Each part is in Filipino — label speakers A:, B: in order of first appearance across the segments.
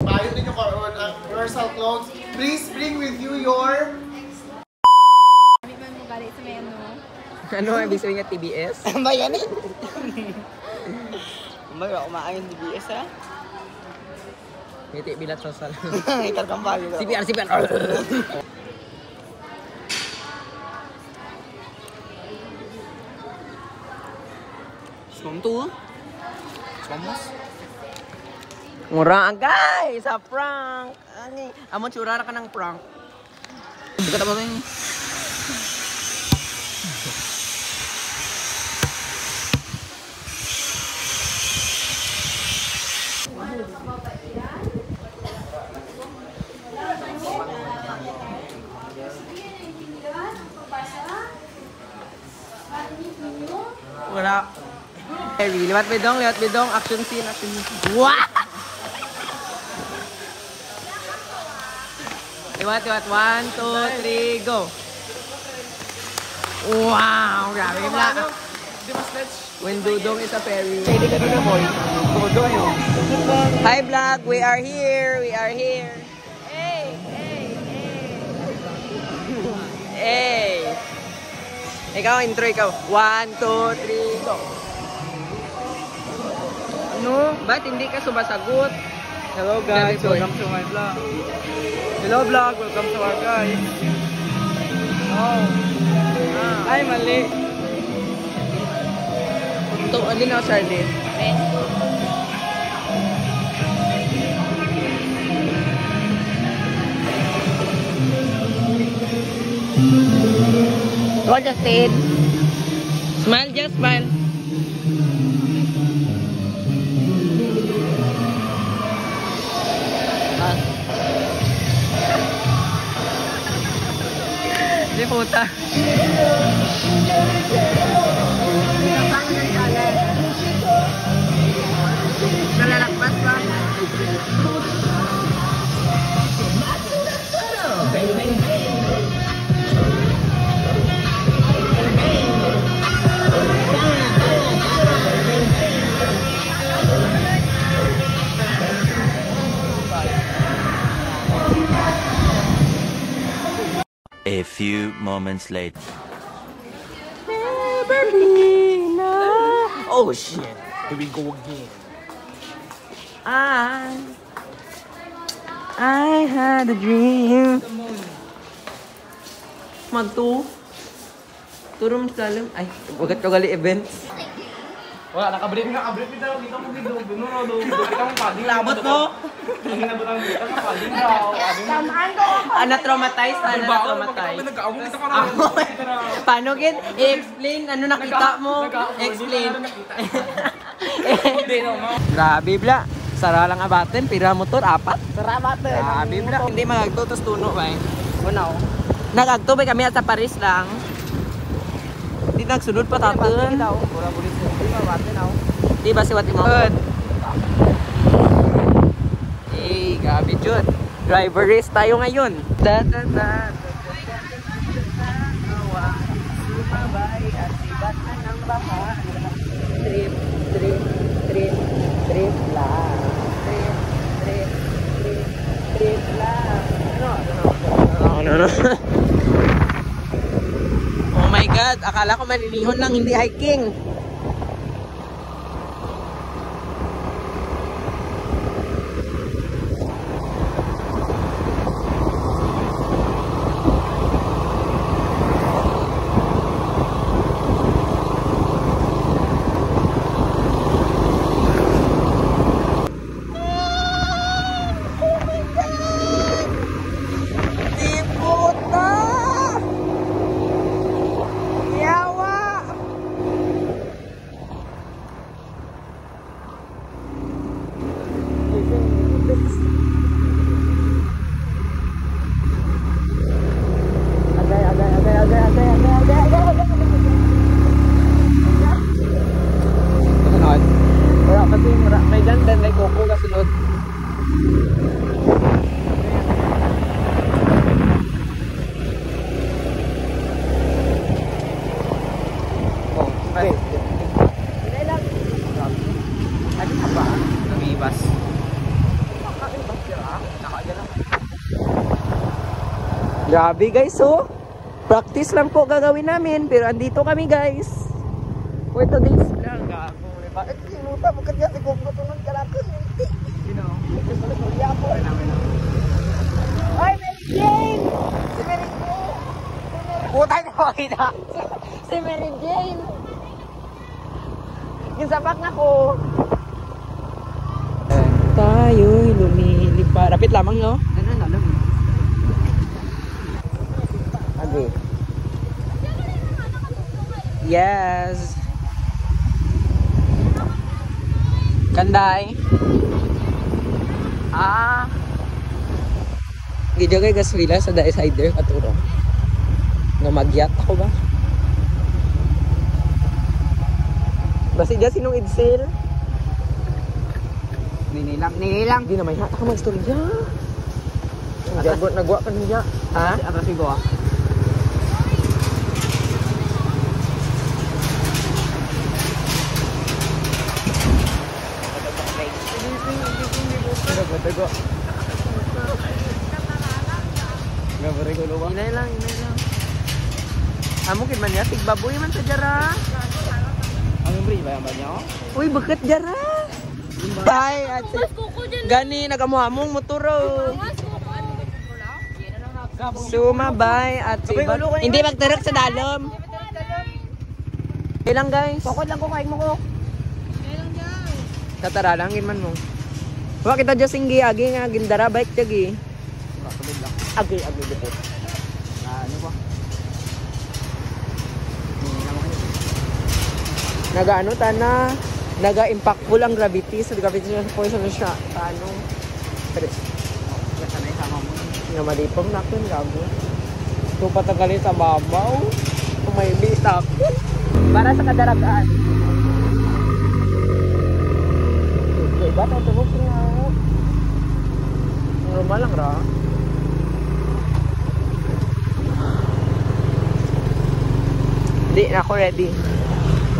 A: Maayos din yung rehearsal clothes. Please bring with you your...
B: Hindi man mo galit sa menu.
C: Ano ang ibig sabihin niya, TBS?
D: Ba yan eh? Mayroon kumakain TBS ha?
C: Ngiti bilat sosal.
D: Itarkambal.
C: CPR, CPR!
D: Sumam to ha? Sumamos?
C: Murang guys sa prank. Ani, amon surara ka ng prank.
D: Bukat apa ini?
C: Wala. Harry, liwat bidong, action scene, action scene. Wah! Liwat, 1, 2, 3, go! Wow! Grabe yung black. When Dudong is a fairy. Pwede ka na boy. Hi vlog, we are here, Hey, hey, hey. Hey. Ikaw, intro ikaw. 1, 2, 3, go. Ano? Ba't hindi ka sumasagot?
D: Hello guys, welcome to my vlog. Hello vlog, welcome to our guys. Oh. Ay, mali.
C: Ito, ano na, Charlene?
B: What just said?
C: Smile, just smile. Di puta. Nalalakpas ba?
E: A few moments later.
C: Oh shit.
D: Here we go again.
C: I had a dream. Magtu. Turum salam. Ay, wagat ko gali events.
D: Wala, nakabrief na daw. Dito mo dito. Duno. Kita mo paling.
C: Labot ko.
D: Hindi na butang dito. Paling daw.
B: Tamaan ko ako.
C: Na-traumatize. Paano gin? I-explain. Ano nakita mo? Explain. Grabe bla. Sara lang abaten. Pira motor. 4.
D: Sara abaten.
C: Grabe bla. Hindi magagto. Tapos tuno ba eh. Unaw. Nagagto ba kami at sa Paris lang. Hindi nagsunod pa tatun. Di ba si Wati mo? Eh, gabi Jud. Driver race tayo ngayon. Sumabay at sibat na ng baha. Trip lang. Trip lang. Ano? Oh my God, akala ko malilihon lang, hindi hiking. Grabe guys, so practice lang po gagawin namin, pero andito kami guys. For today's vlog, gago. Bakit kinuta mo kanya si Gumbo tunod ka lang ko? Ay, Mary Jane! Si Mary Jane! Putay na makita! Si Mary Jane! Yung sapak na ko! Tayo'y lumilipad. Rapit lamang, no? Okay. Yes. Kanday. Gidya kay gaswila sa dais hider katuro. Nga magyat ako ba? Basi dyan sinong idsel? Ninilang. Di na may hata ka mag-storya. Nagwa pa niya. Ha? Atas ko ah. Tago. Gabare ko luwa. Inay lang. Amo kid man ya tigbaboy man sa jara. Ang bri ba niyo? Uy, bakit jara? Bye. Gani nagamuhamong motoro. Sumabay at hindi magtarok sa dalom. Ilang guys? Pokot lang ko kain mo ko. Ilang guys? Tataralangin man mo. Wa kita just singgi agi nga gindara bike jagi. Agi dito. Ano ba? Naga-ano tana, naga-impactful ang gravity sa gravity ng force na siya. Paano? Pero sanay sama mo. Nga malipong nakin gago. So patagalin sa babaw. Kumaybi stop. Para sa kadaragaan. Ba't ang tugok niya? Normal lang ra. Hindi na ako ready.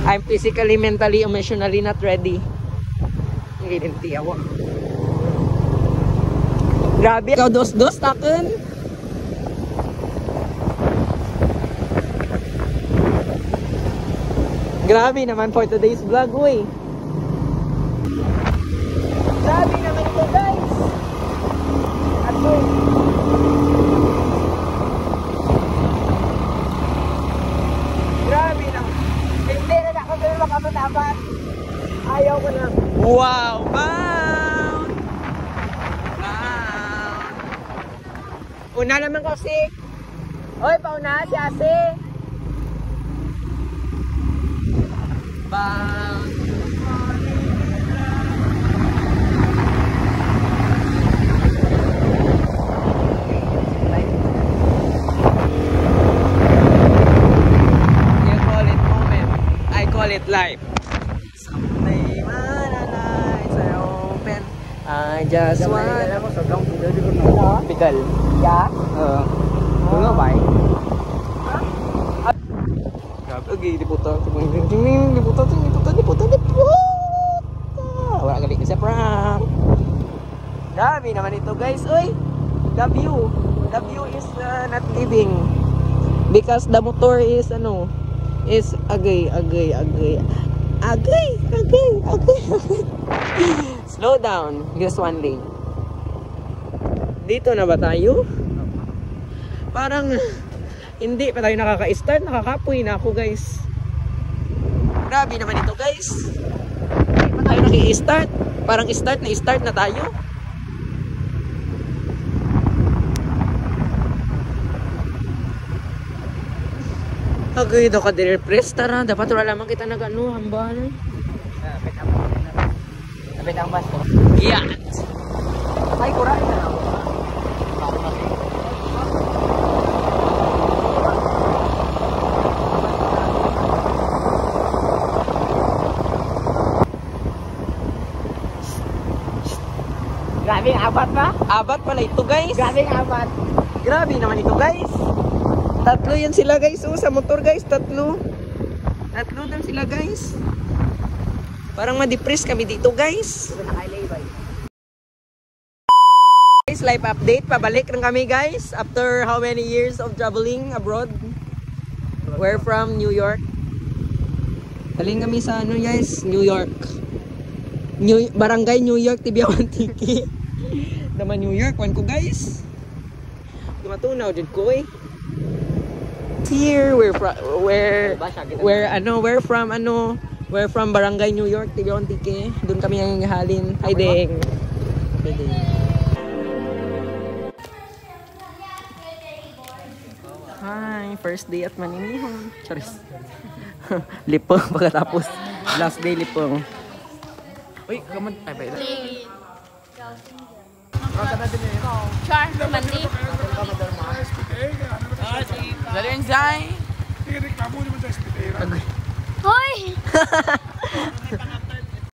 C: I'm physically, mentally, emotionally not ready. Hindi ako. Grabe. Ikaw dos-dos taken. Grabe naman for today's vlog, uy. Grabe naman ito guys. Ato. Grabe naman. Hindi na ako pero makapatapat. Ayaw ko na. Wow! Bound! Una naman ko si. Oy, pauna si Ase. Bound! Life. Someday when the nights are open, I just want Bigal. Yeah? Ano ba? Grabe, okay, liputan. Liputan. Wala galing kasi prank. Grabe naman ito guys. Uy, the view is not living because the motor is is agay. Slow down, just one lane. Dito na ba tayo? Parang hindi pa tayo nakaka-start, nakakapoy na ako guys. Grabe naman ito guys. Hindi pa tayo naki-start. Parang start na tayo. Agay daw ka dire-press, tara. Dapat wala lamang kita nag-ano, hambal. Napit ang basto. Yan! Ay, kuray na lang. Grabe, abat pa? Abat pala ito guys. Grabe, abat. Grabe naman ito guys. Tatlo yan sila guys, sa motor guys, tatlo lang sila guys. Parang ma-depress kami dito guys. guys, live update. Pabalik lang kami guys after how many years of traveling abroad. We're from New York. Galing kami sa ano guys, New York. Barangay New York, Tibiawan Tiki. Naman New York, wan ko guys. Matunaw din ko eh. Here we're from Barangay New York, Tibiawan Tiki. Doon kami ang halin. Hi Deng. Hi Deng. Hi, first day at Maninihon. Charis. Lipong pagkatapos. Last day lipong. Uy, kaman. Ay, ba ila?
B: Char, mandi.
C: Dari ang zay.
B: Hoy!